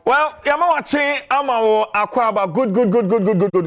Well, Yamawachi, Amao, Akwaba,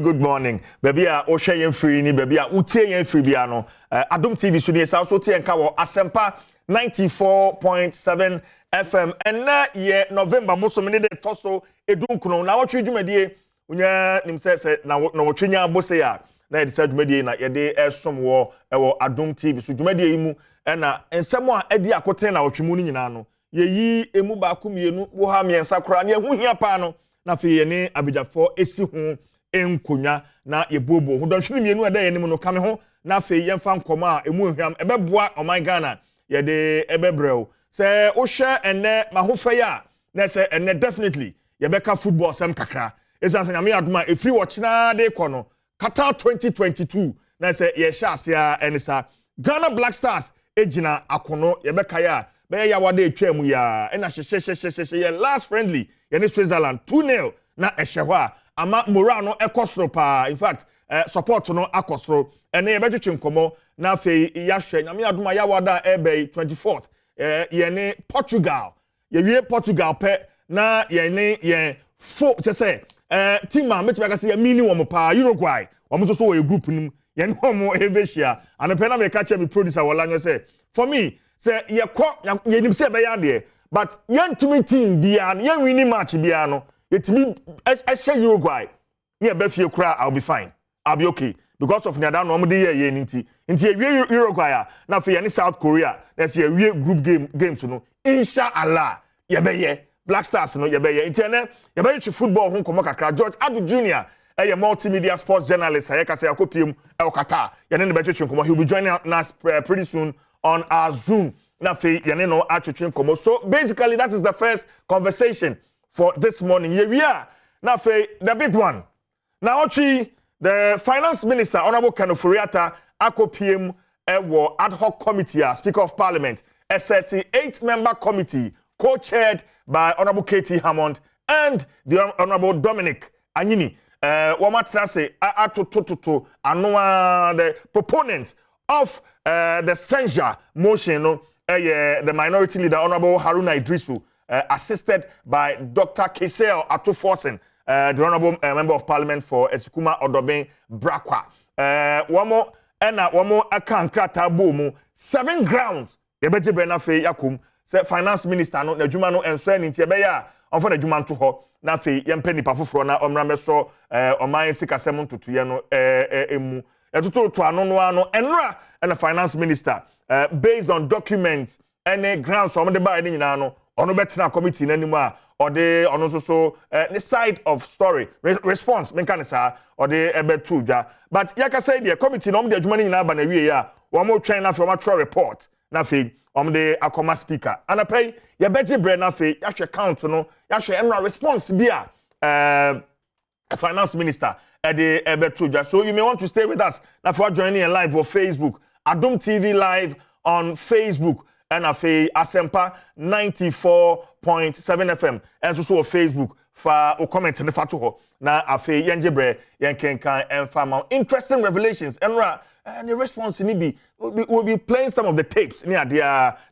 good morning. Baby, Oshayan free, ni baby, Utian free biano. Adom TV Sunis, also Tiankawa, Asempa 94.7 FM. And na ye November, most of the Tosso, Edunkuno. Now, what you do, my dear, Unya, Nimse, Nnawotwi Bosea, na decide media na yede some war, Adom TV, so Jumedia imu, and someone Eddie Akotena, Nnawotwi nyina no. Yeyi emu ba kumienu wo ha miensa kra na ehu hia pa no na fe ye ne abejafo esi ho enkonya na yebobo ho donhwene mienu eda ye ne mu no kame ho na fe ye mfa nkomo a emu ehwam ebeboa oman Ghana ye de ebebrɛw se wo hwe enne mahofa ya na se enne definitely ye beka football sem kakra esanse nyame adoma efri wochina de kɔ no Qatar 2022 na se ye hye ase a enisa Ghana Black Stars ejina akono ye beka ya be ya wade etwam ya na hye last friendly ye ne Switzerland 2-0 na ehye ho a ama moral no ekosoro pa in fact support no akosoro ene ye betwetwe nkomo na afei ya hwe nyame adoma ya wada ebe 24th ye ne Portugal ye wie Portugal pe na ye ne ye fo te say team a metwe ka say mini wo pa Uruguay wo so wo group nim ye ne wo ebehia anape na me ka che me producer wala nyo say for me say ye nim say be ya de but yantumi team bia no yan win match bia no yetimi ehye Uruguay me be fie kura I'll be fine I'll be okay because of nada no omde ye nti ye Uruguay na fe ye South Korea na say ye group games no inshallah ye be ye Black Stars no ye be ye nti ye be football ho komo kakra George Adu Jr. A multimedia sports journalist I can say akopiem Qatar ye ne be twetwe komo he will be joining us pretty soon on our Zoom. So basically, that is the first conversation for this morning. Here we are. Now, the big one. Nnawotwi, the finance minister, Honorable Nnawotwi, akopiem ad hoc committee, Speaker of Parliament, a 38-member committee co-chaired by Honorable Katie Hammond and the Honorable Dominic Anyini. Wamatrase the proponent of the censure motion, the minority leader, Honorable Haruna Idrisu, assisted by Dr. Kesel Atuforsen, the Honorable Member of Parliament for Esikuma Odoben Brakwa. Wamo akankrata bomu 7 grounds. Yebeje benafe yakum se finance minister no adwuma no enso ani ntie beya onfo na adwuma nto ho na fe yempa nipa foforo na omra meso oman sikasem ntotoye no emu etoto to ano enra and the finance minister based on documents and grounds from the buy any no ono betina committee nanimu a ode ono so the side of story response menka sa ode ebetu dwa but yaka say the committee no de adwuma ni na ba na wie ya wo mo twen na from a report na fe de akoma speaker and pay ye beje bre na fe ya hwe count no ya hwe enra response bia finance minister Ede Ebetuja. So you may want to stay with us. Now for joining in live on Facebook, Adom TV live on Facebook, and Asempa 94.7 FM, and also on Facebook for a comment in the fatuho. Now afe yenjebre yenkenkan and farm interesting revelations. And the response in we'll be playing some of the tapes near the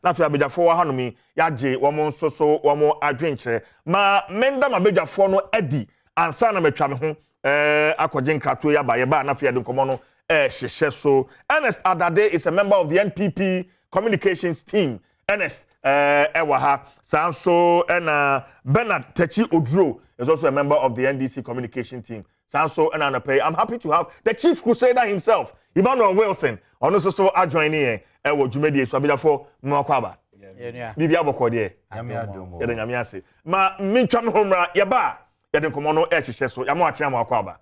Nafia Beja for Hanomi, Yaje, Wamo so Wamo adventure. Ma menda ma beja for no Eddie and Sana Metram. Akwajen Kratu ya ba yeba na fia dunkomo no hyehyɛ so Ernest Adade is a member of the NPP communications team Ernest ewa Sanso and Bernard Techi Odro is also a member of the NDC communication team Sanso and Anape. I'm happy to have the chief crusader himself Emmanuel Wilson on also so joining ewo dwumadi so abejafo mwakwaba bibi abokɔ de nyame ase ma mentwam homra yeba yɛde nkɔmɔ no hyehyɛ so yɛma akyerɛ mwakwaba